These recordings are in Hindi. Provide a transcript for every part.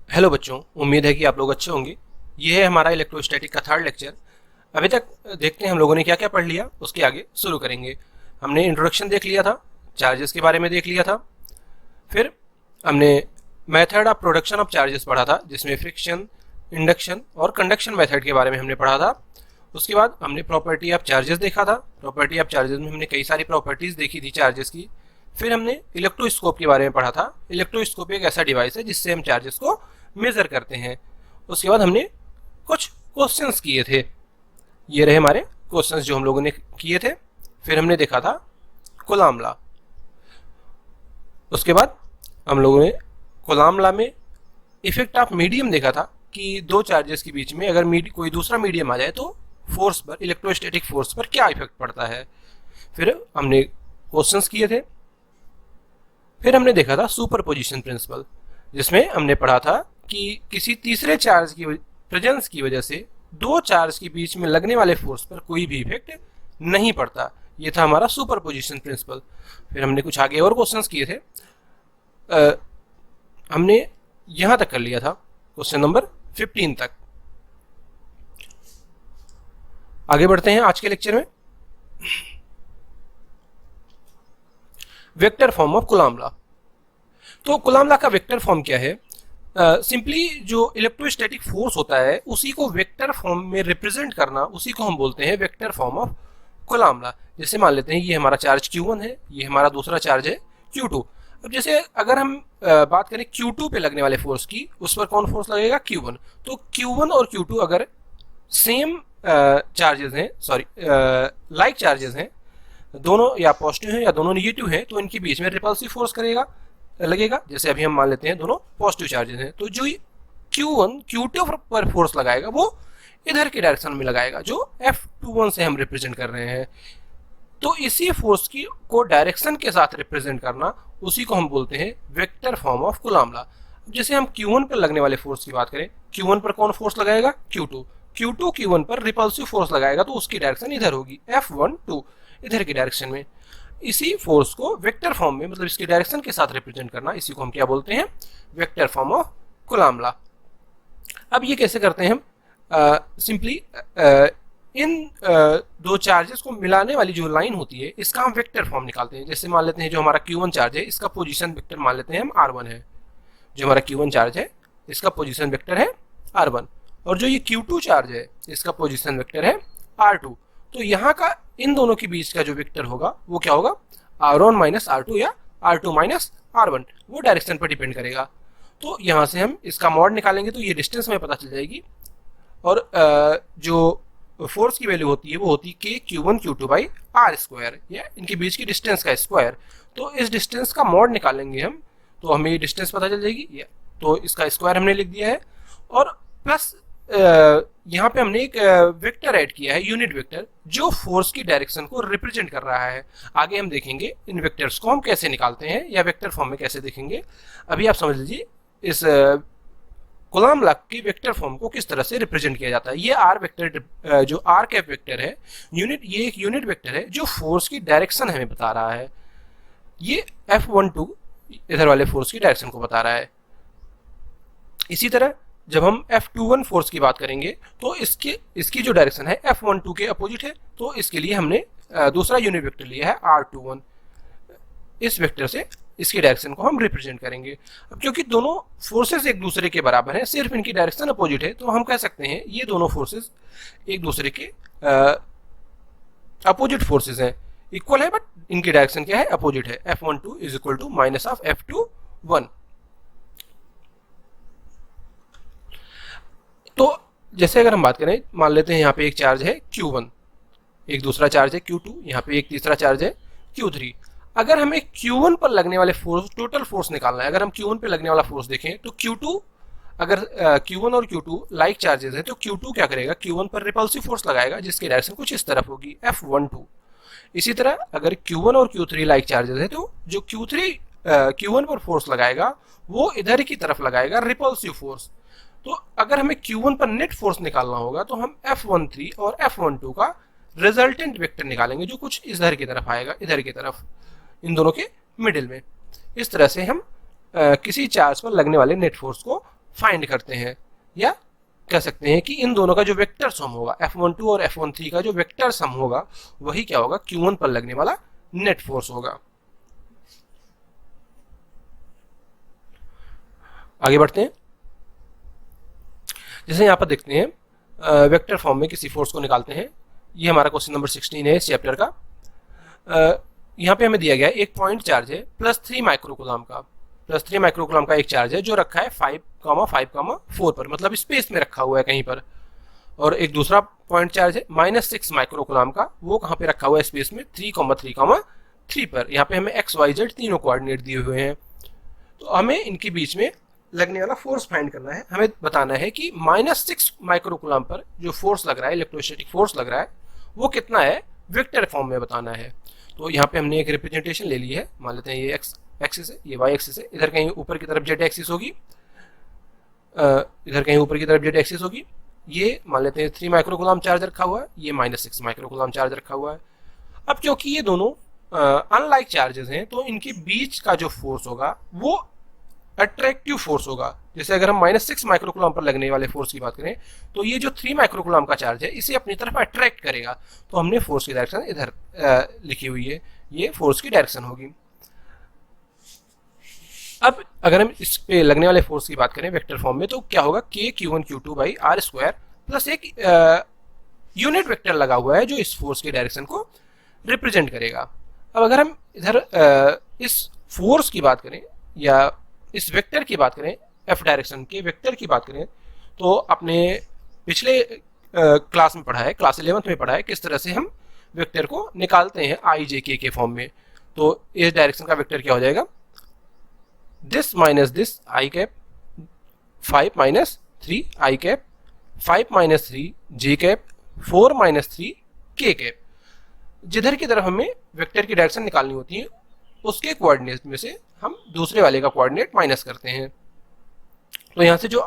हेलो बच्चों, उम्मीद है कि आप लोग अच्छे होंगे। ये है हमारा इलेक्ट्रोस्टैटिक का थर्ड लेक्चर। अभी तक देखते हैं हम लोगों ने क्या क्या पढ़ लिया, उसके आगे शुरू करेंगे। हमने इंट्रोडक्शन देख लिया था, चार्जेस के बारे में देख लिया था, फिर हमने method of production of charges पढ़ा था, जिसमें फ्रिक्शन, इंडक्शन और कंडक्शन मेथड के बारे में हमने पढ़ा था। उसके बाद हमने प्रॉपर्टी ऑफ चार्जेस देखा था। प्रॉपर्टी ऑफ चार्जेस में हमने कई सारी प्रॉपर्टीज देखी थी चार्जेस की। फिर हमने इलेक्ट्रोस्कोप के बारे में पढ़ा था। इलेक्ट्रोस्कोप एक ऐसा डिवाइस है जिससे हम चार्जेस को मेजर करते हैं। उसके बाद हमने कुछ क्वेश्चंस किए थे। ये रहे हमारे क्वेश्चंस जो हम लोगों ने किए थे। फिर हमने देखा था कूलाम्ब लॉ। उसके बाद हम लोगों ने कूलाम्ब लॉ में इफेक्ट ऑफ मीडियम देखा था कि दो चार्जेस के बीच में अगर कोई दूसरा मीडियम आ जाए तो फोर्स पर, इलेक्ट्रोस्टैटिक फोर्स पर क्या इफेक्ट पड़ता है। फिर हमने क्वेश्चंस किए थे। फिर हमने देखा था सुपरपोजिशन प्रिंसिपल, जिसमें हमने पढ़ा था कि किसी तीसरे चार्ज की प्रेजेंस की वजह से दो चार्ज के बीच में लगने वाले फोर्स पर कोई भी इफेक्ट नहीं पड़ता। ये था हमारा सुपरपोजिशन प्रिंसिपल। फिर हमने कुछ आगे और क्वेश्चंस किए थे। हमने यहां तक कर लिया था, क्वेश्चन नंबर 15 तक। आगे बढ़ते हैं आज के लेक्चर में। Vector form of coulomb law. तो कूलाम्ब लॉ का वेक्टर फॉर्म क्या है? सिंपली जो इलेक्ट्रोस्टैटिक फोर्स होता है उसी को वेक्टर फॉर्म में रिप्रेजेंट करना, उसी को हम बोलते हैं vector form of coulomb law. जैसे मान लेते हैं ये हमारा चार्ज Q1 है, ये हमारा दूसरा चार्ज है Q2। अब जैसे अगर हम बात करें Q2 पे लगने वाले फोर्स की, उस पर कौन फोर्स लगेगा? Q1। तो Q1 और Q2 अगर सेम चार्जेस हैं, सॉरी लाइक चार्जेस हैं, दोनों या पॉजिटिव हैं या दोनों निगेटिव हैं, तो इनके बीच में रिपल्सिव फोर्स लगेगा। जैसे अभी हम मान लेते हैं दोनों पॉजिटिव चार्जेस हैं, तो जो Q1 Q2 पर फोर्स लगाएगा वो इधर की डायरेक्शन में लगाएगा, जो F21 से हम रिप्रेजेंट कर रहे हैं। तो इसी फोर्स की को डायरेक्शन के साथ रिप्रेजेंट करना, उसी को हम बोलते हैं vector form of coulomb law. जैसे हम Q1 पर लगने वाले फोर्स की बात करें, Q1 पर कौन फोर्स लगाएगा? Q2। Q2 Q1 पर रिपल्सिव फोर्स लगाएगा, तो उसकी डायरेक्शन इधर होगी, F12 इधर की डायरेक्शन में। इसी फोर्स को वेक्टर फॉर्म में, मतलब इसकी डायरेक्शन के साथ रिप्रेजेंट करना, इसी को हम क्या बोलते हैं? Vector form of coulomb law. अब ये कैसे करते हैं हम? सिंपली इन दो चार्जेस को मिलाने वाली जो लाइन होती है, इसका हम वेक्टर फॉर्म निकालते हैं। जैसे मान लेते हैं जो हमारा Q1 चार्ज है, इसका पोजीशन वेक्टर मान लेते हैं हम R1 है। जो हमारा Q1 चार्ज है, इसका पोजीशन वेक्टर है R1। और जो ये Q2 चार्ज है, इसका पोजीशन वेक्टर है R2। तो यहाँ का इन दोनों के बीच का जो वेक्टर होगा वो क्या होगा? R1 माइनस R2 या R2 माइनस R1, वो डायरेक्शन पर डिपेंड करेगा। तो यहाँ से हम इसका मॉड निकालेंगे तो ये डिस्टेंस हमें पता चल जाएगी। और जो फोर्स की वैल्यू होती है वो होती है Q1 Q2 by R square, या इनके बीच की डिस्टेंस का स्क्वायर। तो इस डिस्टेंस का मॉड निकालेंगे हम, तो हमें ये डिस्टेंस पता चल जाएगी। तो इसका स्क्वायर हमने लिख दिया है, और प्लस यहाँ पे हमने एक वेक्टर ऐड किया है, यूनिट वेक्टर, जो फोर्स की डायरेक्शन को रिप्रेजेंट कर रहा है। आगे हम देखेंगे इन वेक्टर्स को हम कैसे निकालते हैं, या वेक्टर फॉर्म में कैसे देखेंगे। अभी आप समझ लीजिए इस कूलाम्ब लॉ की वेक्टर फॉर्म को किस तरह से रिप्रेजेंट किया जाता है। ये आर वेक्टर, जो आर कैप वेक्टर है यूनिट, ये एक यूनिट वेक्टर है जो फोर्स की डायरेक्शन हमें बता रहा है। ये F12 इधर वाले फोर्स की डायरेक्शन को बता रहा है। इसी तरह जब हम F21 फोर्स की बात करेंगे तो इसकी जो डायरेक्शन है F12 के अपोजिट है, तो इसके लिए हमने दूसरा यूनिट वेक्टर लिया है R21। इस वेक्टर से इसकी डायरेक्शन को हम रिप्रेजेंट करेंगे। अब क्योंकि दोनों फोर्सेस एक दूसरे के बराबर हैं, सिर्फ इनकी डायरेक्शन अपोजिट है, तो हम कह सकते हैं ये दोनों फोर्सेस एक दूसरे के अपोजिट फोर्सेस हैं, इक्वल है, बट इनकी डायरेक्शन क्या है? अपोजिट है। F12 is equal to minus of F21। तो जैसे अगर हम बात करें, मान लेते हैं यहाँ पे एक चार्ज है Q1, एक दूसरा चार्ज है Q2, यहाँ पे एक तीसरा चार्ज है Q3। अगर हमें Q1 पर लगने वाले फोर्स, टोटल फोर्स निकालना है, अगर हम Q1 पे लगने वाला फोर्स देखें तो Q2, अगर Q1 और Q2 लाइक चार्जेस है, तो Q2 क्या करेगा? Q1 पर रिपल्सिव फोर्स लगाएगा, जिसकी डायरेक्शन कुछ इस तरफ होगी, F12। इसी तरह अगर Q1 और Q3 लाइक चार्जेस है, तो जो Q1 पर फोर्स लगाएगा वो इधर की तरफ लगाएगा, रिपल्सिव फोर्स। तो अगर हमें Q1 पर नेट फोर्स निकालना होगा तो हम F13 और F12 का रिजल्टेंट वेक्टर निकालेंगे, जो कुछ इधर की तरफ आएगा, इधर की तरफ, इन दोनों के मिडिल में। इस तरह से हम किसी चार्ज पर लगने वाले नेट फोर्स को फाइंड करते हैं, या कह सकते हैं कि इन दोनों का जो वेक्टर सम होगा F12 और F13 का जो वेक्टर सम होगा वही क्या होगा, Q1 पर लगने वाला नेट फोर्स होगा। आगे बढ़ते हैं। जैसे यहाँ पर देखते हैं वेक्टर फॉर्म में किसी फोर्स को निकालते हैं। ये हमारा क्वेश्चन नंबर 16 है इस चैप्टर का। यहाँ पे हमें दिया गया एक पॉइंट चार्ज है +3 माइक्रोकूलम का, +3 माइक्रोकूलम का एक चार्ज है जो रखा है 5,5,4 पर, मतलब स्पेस में रखा हुआ है कहीं पर। और एक दूसरा पॉइंट चार्ज है -6 माइक्रोकूलम का, वो कहाँ पे रखा हुआ है स्पेस में 3,3,3 पर। यहाँ पे हमें XYZ तीनों कोऑर्डिनेट दिए हुए हैं। तो हमें इनके बीच में लगने वाला फोर्स फाइंड करना है। हमें बताना है कि -6 माइक्रोकूलम पर जो फोर्स लग रहा है, इलेक्ट्रोस्टैटिक फोर्स लग रहा है, वो कितना है, वेक्टर फॉर्म में बताना है। तो यहाँ पे हमने एक रिप्रेजेंटेशन ले ली है। मान लेते हैं ये x एक्सिस है, ये y एक्सिस है, इधर कहीं ऊपर की तरफ z एक्सिस होगी, इधर कहीं ऊपर की तरफ z एक्सिस होगी। ये मान लेते हैं 3 माइक्रोकूलम चार्ज रखा हुआ है, ये -6 माइक्रोकूलम चार्ज रखा हुआ है। अब क्योंकि ये दोनों अनलाइक चार्जेस हैं, तो इनके बीच का जो फोर्स होगा वो अट्रैक्टिव फोर्स होगा। जैसे अगर हम -6 माइक्रोकूलम पर लगने वाले फोर्स की बात करें, तो ये जो 3 माइक्रोकूलम का चार्ज है इसे अपनी तरफ अट्रैक्ट करेगा। तो हमने फोर्स की डायरेक्शन इधर लिखी हुई है, ये फोर्स की डायरेक्शन होगी। अब अगर हम इस पे लगने वाले फोर्स की बात करें वेक्टर फॉर्म में, तो क्या होगा, KQ1Q2/r² प्लस एक यूनिट वेक्टर लगा हुआ है जो इस फोर्स की डायरेक्शन को रिप्रेजेंट करेगा। अब अगर हम इधर इस फोर्स की बात करें या इस वेक्टर की बात करें, F डायरेक्शन के वेक्टर की बात करें, तो अपने पिछले क्लास में पढ़ा है, क्लास 11th में पढ़ा है किस तरह से हम वेक्टर को निकालते हैं IJK के फॉर्म में। तो इस डायरेक्शन का वेक्टर क्या हो जाएगा, this minus this i cap, 5 - 3 i cap, 5 - 3 j cap, 4 - 3 k cap. जिधर की तरफ हमें वेक्टर की डायरेक्शन निकालनी होती है उसके कोऑर्डिनेट में से हम दूसरे वाले का कोऑर्डिनेट माइनस करते हैं। तो यहाँ से जो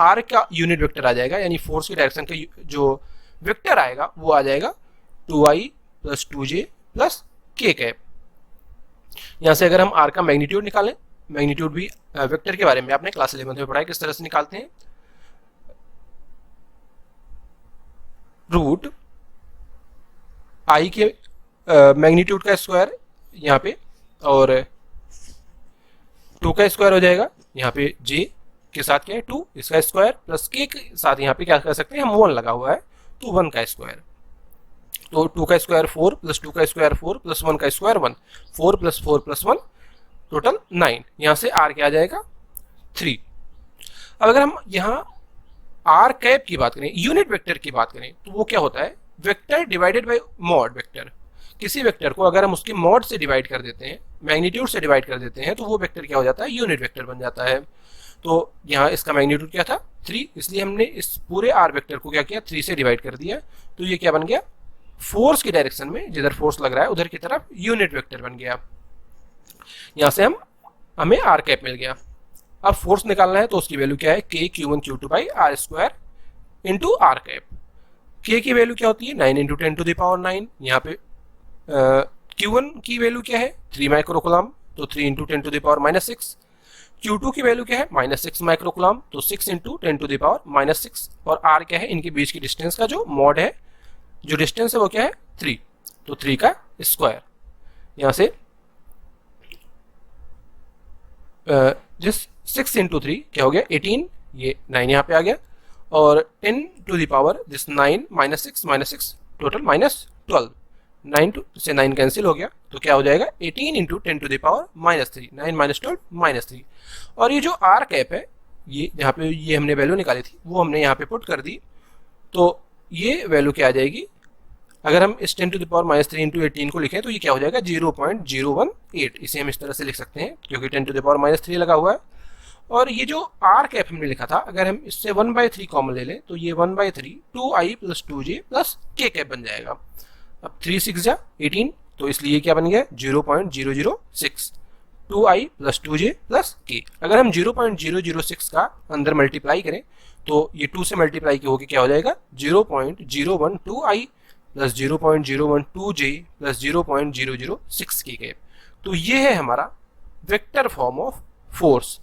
r का यूनिट वेक्टर आ जाएगा, यानी फोर्स की डायरेक्शन का जो वेक्टर आएगा वो आ जाएगा 2i + 2j + k कैप। यहाँ से अगर हम r का मैग्नीट्यूड निकालें, मैग्नीट्यूड भी वेक्टर के बारे में आपने क्लास 11 में पढ़ा है किस तरह से निकालते हैं, रूट i के मैग्नीट्यूड का स्क्वायर यहाँ पे, और 2 का स्क्वायर हो जाएगा, यहाँ पे j के साथ क्या है 2, इसका स्क्वायर प्लस k के साथ यहाँ पे क्या कर सकते हैं हम 1 लगा हुआ है, तो 1 का स्क्वायर। तो 2 का स्क्वायर 4 + 2 का स्क्वायर 4 + 1 का स्क्वायर 1, 4 + 4 + 1 टोटल 9। यहाँ से r क्या आ जाएगा 3। अब अगर हम यहाँ r कैप की बात करें, यूनिट वेक्टर की बात करें, तो वो क्या होता है, vector divided by mod vector. किसी वेक्टर को अगर हम उसके मॉड से डिवाइड कर देते हैं, मैग्नीट्यूड से डिवाइड कर देते हैं, तो वो वेक्टर क्या हो जाता है, यूनिट वेक्टर बन जाता है। तो यहाँ इसका मैग्नीट्यूड क्या था 3, इसलिए हमने इस पूरे r वेक्टर को क्या किया 3 से डिवाइड कर दिया। तो ये क्या बन गया, फोर्स की डायरेक्शन में जिधर फोर्स लग रहा है उधर की तरफ यूनिट वेक्टर बन गया। यहाँ से हमें r कैप मिल गया। अब फोर्स निकालना है तो उसकी वैल्यू क्या है, KQ1Q2/r² into r cap. k की वैल्यू क्या होती है 9 × 10⁹। यहाँ पे Q1 की वैल्यू क्या है 3 माइक्रोकूलम, तो 3 × 10⁻⁻6। Q2 की वैल्यू क्या है -6 माइक्रोकूलम, तो 6 × 10⁻⁻6। और r क्या है, इनके बीच की डिस्टेंस का जो मॉड है, जो डिस्टेंस है वो क्या है 3, तो 3 का स्क्वायर। यहाँ से जिस 6 × 3 क्या हो गया 18, ये 9 यहाँ पे आ गया, और 10⁻⁻, दिस 9 -6 -6 टोटल -12, 9 से 9 कैंसिल हो गया, तो क्या हो जाएगा 18 × 10⁻⁻3, 9 - 12 -3। और ये जो r कैप है, ये जहाँ पे ये हमने वैल्यू निकाली थी वो हमने यहाँ पे पुट कर दी, तो ये वैल्यू क्या आ जाएगी, अगर हम इस 10⁻³ × 18 को लिखें तो ये क्या हो जाएगा 0.018। इसे हम इस तरह से लिख सकते हैं क्योंकि 10⁻³ लगा हुआ है। और ये जो r कैप हमने लिखा था, अगर हम इससे 1/3 कॉमन ले लें तो ये 1/3 2i + 2j + k कैप बन जाएगा। अब 3 6 जा 18, तो इसलिए क्या बन गया 0.006, 2i + 2j + k। अगर हम 0.006 का अंदर मल्टीप्लाई करें तो ये 2 से मल्टीप्लाई की होगी क्या हो जाएगा 0.012i + 0.012j + 0.006 k कैप। तो ये है हमारा vector form of force,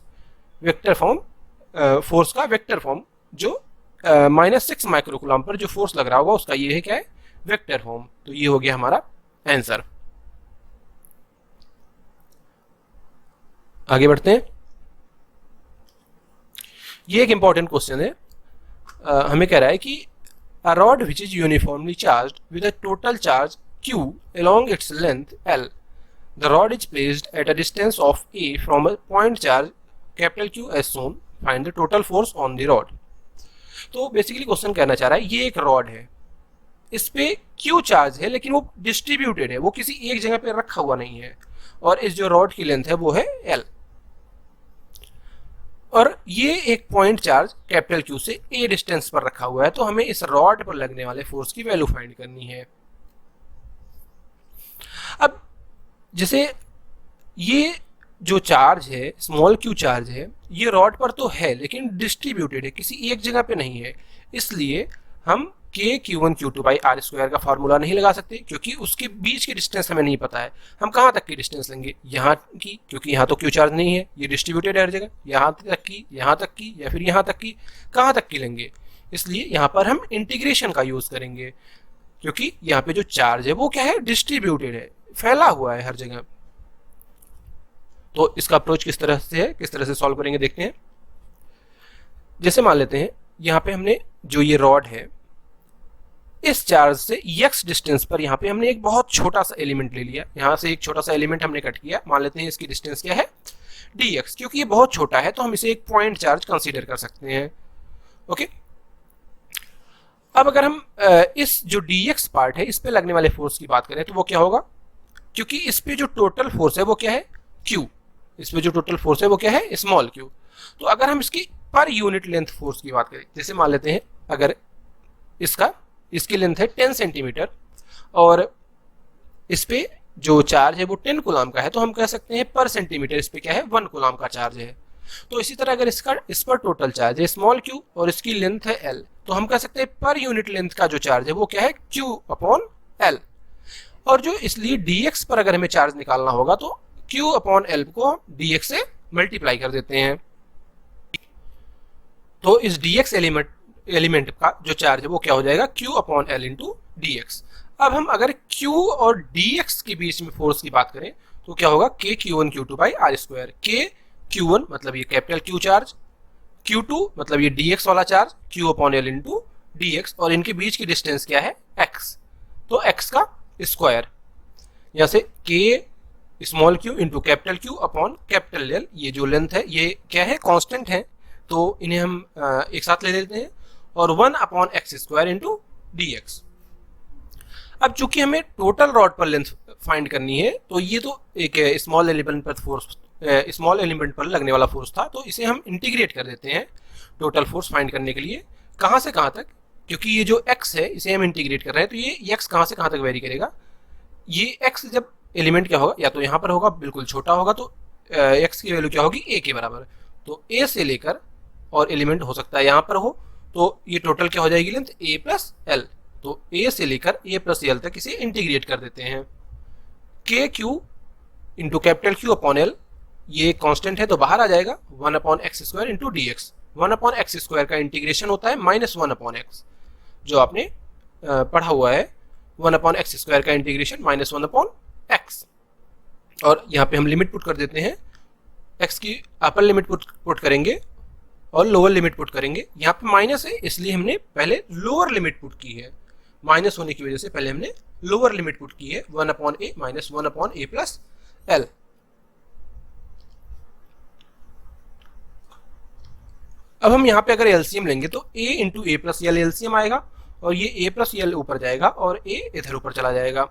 vector form force का वेक्टर फॉर्म, जो -6 माइक्रोकूलम पर जो फोर्स लग रहा होगा उसका ये है क्या है, वेक्टर फॉर्म। तो ये हो गया हमारा आंसर। आगे बढ़ते हैं। ये एक इंपॉर्टेंट क्वेश्चन है। हमें कह रहा है कि a rod which is uniformly charged with a total charge q along its length l, the rod is placed at a distance of a from a point charge capital Q as shown, find the total force on the rod। तो बेसिकली क्वेश्चन कहना चाह रहा है ये एक रॉड है, इस पे Q चार्ज है लेकिन वो डिस्ट्रीब्यूटेड है, वो किसी एक जगह पे रखा हुआ नहीं है, और इस जो रॉड की लेंथ है वो है L, और ये एक पॉइंट चार्ज कैपिटल Q से a डिस्टेंस पर रखा हुआ है। तो हमें इस रॉड पर लगने वाले फोर्स की वैल्यू फाइंड करनी है। अब जैसे ये जो चार्ज है, स्मॉल q चार्ज है, ये रॉड पर तो है लेकिन डिस्ट्रीब्यूटेड है, किसी एक जगह पे नहीं है, इसलिए हम k q1 q2 by r square का फार्मूला नहीं लगा सकते, क्योंकि उसके बीच की डिस्टेंस हमें नहीं पता है। हम कहाँ तक की डिस्टेंस लेंगे, यहाँ की, क्योंकि यहाँ तो q चार्ज नहीं है, ये डिस्ट्रीब्यूटेड है हर जगह, यहाँ तक की या फिर यहाँ तक की, कहाँ तक की लेंगे। इसलिए यहाँ पर हम इंटीग्रेशन का यूज करेंगे, क्योंकि यहाँ पे जो चार्ज है वो क्या है, डिस्ट्रीब्यूटेड है, फैला हुआ है हर जगह। तो इसका अप्रोच किस तरह से है, किस तरह से सॉल्व करेंगे देखते हैं। जैसे मान लेते हैं यहाँ पे हमने जो ये रॉड है, इस चार्ज से x डिस्टेंस पर यहाँ पे हमने एक बहुत छोटा सा एलिमेंट ले लिया, यहाँ से एक छोटा सा एलिमेंट हमने कट किया, मान लेते हैं इसकी डिस्टेंस क्या है, dx। क्योंकि ये बहुत छोटा है तो हम इसे एक पॉइंट चार्ज कंसीडर कर सकते हैं। ओके, अब अगर हम इस जो dx पार्ट है इस पे लगने वाले फोर्स की बात करें तो वो क्या होगा, क्योंकि इस पे जो टोटल फोर्स है वो क्या है, q, इस पे जो टोटल फोर्स है वो क्या है, स्मॉल q। तो अगर हम इसकी पर यूनिट लेंथ फोर्स की बात करें, जैसे मान लेते हैं अगर इसकी लेंथ है 10 सेंटीमीटर और इस पे जो चार्ज है वो 10 कूलम का है, तो हम कह सकते हैं पर सेंटीमीटर इस पे क्या है, 1 कूलम का चार्ज है। तो इसी तरह अगर इस पर टोटल चार्ज है स्मॉल q और इसकी लेंथ है l, तो हम कह सकते हैं पर यूनिट लेंथ का जो चार्ज है वो क्या है, q अपॉन l। और जो इसलिए dx पर अगर हमें चार्ज निकालना होगा तो q अपॉन l को dx से मल्टीप्लाई कर देते हैं। तो इस dx एलिमेंट का जो चार्ज है वो क्या हो जाएगा, q upon l into dx। अब हम अगर q और dx के बीच में फोर्स की बात करें तो क्या होगा, k q1 q2 by r square. k q1 मतलब ये कैपिटल Q चार्ज, q2 मतलब ये dx वाला charge, q upon l into dx, और इनके बीच की डिस्टेंस क्या है, x, तो x का स्क्वायर। यहाँ से k small q into capital Q upon capital L, ये जो लेंथ है ये क्या है, कांस्टेंट है, तो इन्हें हम एक साथ ले लेते हैं, और 1 upon x square into dx। अब चूंकि हमें टोटल रॉड पर लेंथ फाइंड करनी है, तो ये तो एक स्मॉल एलिमेंट पर फोर्स, स्मॉल एलिमेंट पर लगने वाला फोर्स था, तो इसे हम इंटीग्रेट कर देते हैं टोटल फोर्स फाइंड करने के लिए। कहाँ से कहाँ तक, क्योंकि ये जो x है इसे हम इंटीग्रेट कर रहे हैं, तो ये x कहाँ से कहाँ तक वेरी करेगा। ये x जब एलिमेंट क्या होगा, या तो यहाँ पर होगा बिल्कुल छोटा होगा, तो x की वैल्यू क्या होगी, a के बराबर। तो a से लेकर, और एलिमेंट हो सकता है यहाँ पर हो, तो ये टोटल क्या हो जाएगी लेंथ, a प्लस l। तो a से लेकर a प्लस l तक इसे इंटीग्रेट कर देते हैं। k q into capital Q upon l, ये कांस्टेंट है तो बाहर आ जाएगा, 1 upon x square into dx। 1 upon x square का इंटीग्रेशन होता है -1 अपॉन एक्स, जो आपने पढ़ा हुआ है, 1 अपॉन एक्स स्क्वायर का इंटीग्रेशन -1 अपॉन एक्स। और यहाँ पे हम लिमिट पुट कर देते हैं, x की अपर लिमिट पुट करेंगे और लोअर लिमिट पुट करेंगे। यहाँ पे माइनस है इसलिए हमने पहले लोअर लिमिट पुट की है, माइनस होने की वजह से पहले हमने लोअर लिमिट पुट की है, 1 अपॉन ए माइनस 1 अपॉन ए प्लस एल। अब हम यहाँ पे अगर एलसीएम लेंगे तो a into A plus L LCM आएगा, और ये a प्लस एल ऊपर जाएगा और a इधर ऊपर चला जाएगा।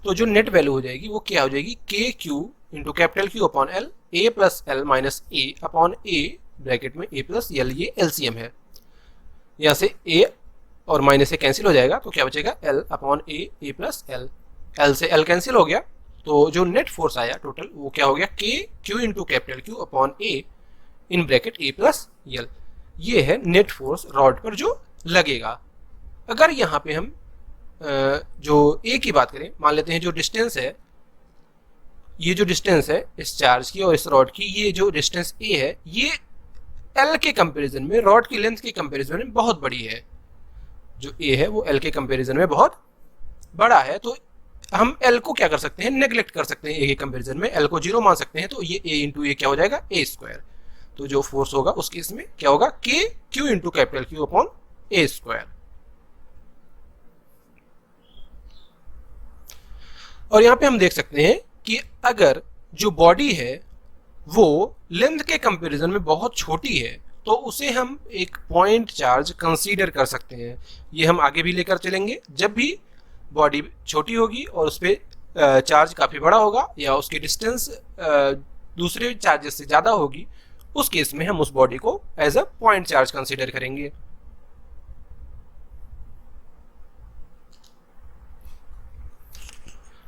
तो जो नेट वैल्यू हो जाएगी वो क्या हो जाएगी, के q into capital Q upon L, a plus L minus A upon A bracket में a प्लस एल, ये एलसीएम है। यहाँ से a और माइनस ए कैंसिल हो जाएगा, तो क्या बचेगा, l अपॉन ए प्लस एल, l से l कैंसिल हो गया, तो जो नेट फोर्स आया टोटल वो क्या हो गया, के q into capital Q upon A in bracket a plus L. ये है नेट फोर्स रॉड पर जो लगेगा। अगर यहाँ पे हम जो a की बात करें, मान लेते हैं जो डिस्टेंस है, ये जो डिस्टेंस है इस चार्ज की और इस रॉड की, ये जो डिस्टेंस a है ये एल के कंपैरिजन में, रॉड की लेंथ के कंपैरिजन में बहुत बड़ी है। जो ए है वो एल के कंपैरिजन में बहुत बड़ा है, तो हम एल को क्या कर सकते हैं, नेग्लेक्ट कर सकते हैं ए के कंपैरिजन में, एल को 0 मान सकते हैं। तो ये ए इंटू ए क्या हो जाएगा, ए स्क्वायर। तो जो फोर्स होगा उस केस में क्या होगा, k q into capital Q upon a square. और यहां पे हम देख सकते हैं कि अगर जो बॉडी है वो लेंथ के कंपैरिजन में बहुत छोटी है तो उसे हम एक पॉइंट चार्ज कंसीडर कर सकते हैं। ये हम आगे भी लेकर चलेंगे, जब भी बॉडी छोटी होगी और उस पर चार्ज काफ़ी बड़ा होगा या उसकी डिस्टेंस दूसरे चार्जेस से ज़्यादा होगी, उस केस में हम उस बॉडी को as a point charge consider करेंगे।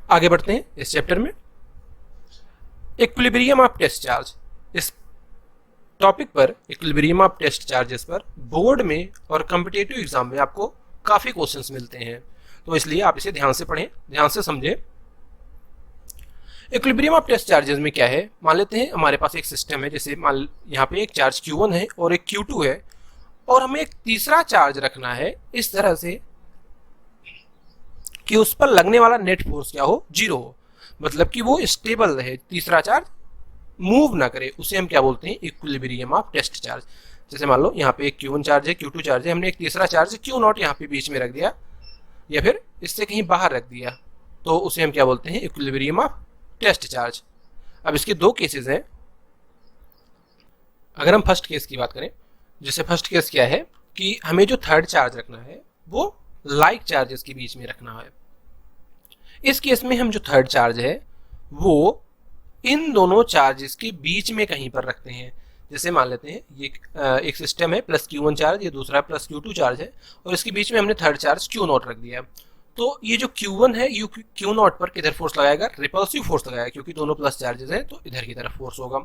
आगे बढ़ते हैं इस चैप्टर में, इक्विलिब्रियम ऑफ टेस्ट चार्ज। इस टॉपिक पर, इक्विलिब्रियम ऑफ टेस्ट चार्जेस पर बोर्ड में और कॉम्पिटिटिव एग्जाम में आपको काफ़ी क्वेश्चंस मिलते हैं, तो इसलिए आप इसे ध्यान से पढ़ें, ध्यान से समझें। इक्विलिब्रियम ऑफ टेस्ट चार्जेस में क्या है, मान लेते हैं हमारे पास एक सिस्टम है, जैसे मान यहाँ पे एक चार्ज Q1 है और एक Q2 है, और हमें एक तीसरा चार्ज रखना है इस तरह से कि उस पर लगने वाला नेट फोर्स क्या हो, 0 हो, मतलब कि वो स्टेबल रहे, तीसरा चार्ज मूव ना करे। उसे हम क्या बोलते हैं, इक्विलिब्रियम ऑफ टेस्ट चार्ज। जैसे मान लो यहाँ पे एक Q1 चार्ज है, Q2 चार्ज है, हमने एक तीसरा चार्ज Q0 यहाँ पे बीच में रख दिया या फिर इससे कहीं बाहर रख दिया, तो उसे हम क्या बोलते हैं, इक्विलिब्रियम ऑफ टेस्ट चार्ज। अब इसके दो केसेस हैं। अगर हम फर्स्ट केस की बात करें, जैसे फर्स्ट केस क्या है कि हमें जो थर्ड चार्ज रखना है वो लाइक चार्जेस के बीच में रखना है। इस केस में हम जो थर्ड चार्ज है वो इन दोनों चार्जेस के बीच में कहीं पर रखते हैं। जैसे मान लेते हैं ये एक सिस्टम है, प्लस Q1 चार्ज, ये दूसरा प्लस Q2 चार्ज है, और इसके बीच में हमने थर्ड चार्ज Q0 रख दिया। तो ये जो Q1 है ये Q0 पर किधर फोर्स लगाएगा, रिपल्सिव फोर्स लगाएगा, क्योंकि दोनों प्लस चार्जेस हैं तो इधर की तरफ फोर्स होगा।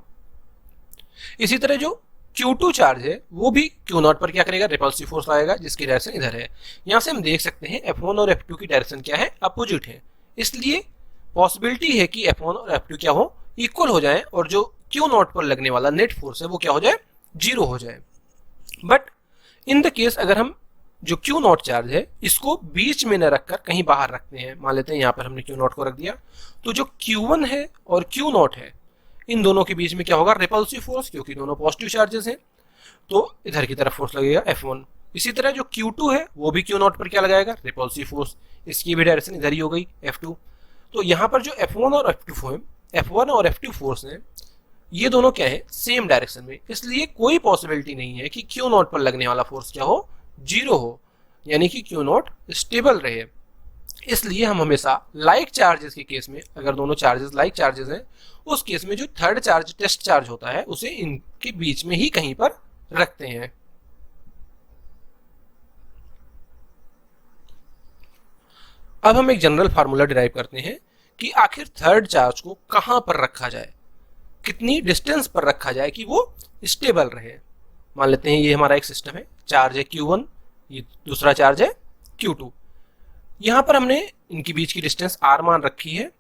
इसी तरह जो Q2 चार्ज है वो भी Q0 पर क्या करेगा, रिपल्सिव फोर्स लगाएगा, जिसकी डायरेक्शन इधर है। यहाँ से हम देख सकते हैं F1 और F2 की डायरेक्शन क्या है, अपोजिट है, इसलिए पॉसिबिलिटी है कि F1 और F2 क्या हो, इक्वल हो जाए, और जो Q0 पर लगने वाला नेट फोर्स है वो क्या हो जाए, 0 हो जाए। बट इन द केस अगर हम जो Q0 चार्ज है इसको बीच में न रखकर कहीं बाहर रखते हैं, मान लेते हैं यहाँ पर हमने Q0 को रख दिया, तो जो Q1 है और Q0 है इन दोनों के बीच में क्या होगा, रिपल्सिव फोर्स, क्योंकि दोनों पॉजिटिव चार्जेस हैं, तो इधर की तरफ फोर्स लगेगा F1। इसी तरह जो Q2 है वो भी Q0 पर क्या लगाएगा, रिपल्सिव फोर्स, इसकी भी डायरेक्शन इधर ही हो गई F2। तो यहाँ पर जो F1 और F2 फोर्स हैं ये दोनों क्या है, सेम डायरेक्शन में, इसलिए कोई पॉसिबिलिटी नहीं है कि Q0 पर लगने वाला फोर्स क्या हो, 0 हो, यानी कि Q0 स्टेबल रहे। इसलिए हम हमेशा लाइक चार्जेस के केस में, अगर दोनों चार्जेस लाइक चार्जेस हैं, उस केस में जो थर्ड चार्ज टेस्ट चार्ज होता है उसे इनके बीच में ही कहीं पर रखते हैं। अब हम एक जनरल फार्मूला डिराइव करते हैं कि आखिर थर्ड चार्ज को कहां पर रखा जाए, कितनी डिस्टेंस पर रखा जाए कि वो स्टेबल रहे। मान लेते हैं ये हमारा एक सिस्टम है, चार्ज है Q1, ये दूसरा चार्ज है Q2। यहाँ पर हमने इनके बीच की डिस्टेंस r मान रखी है,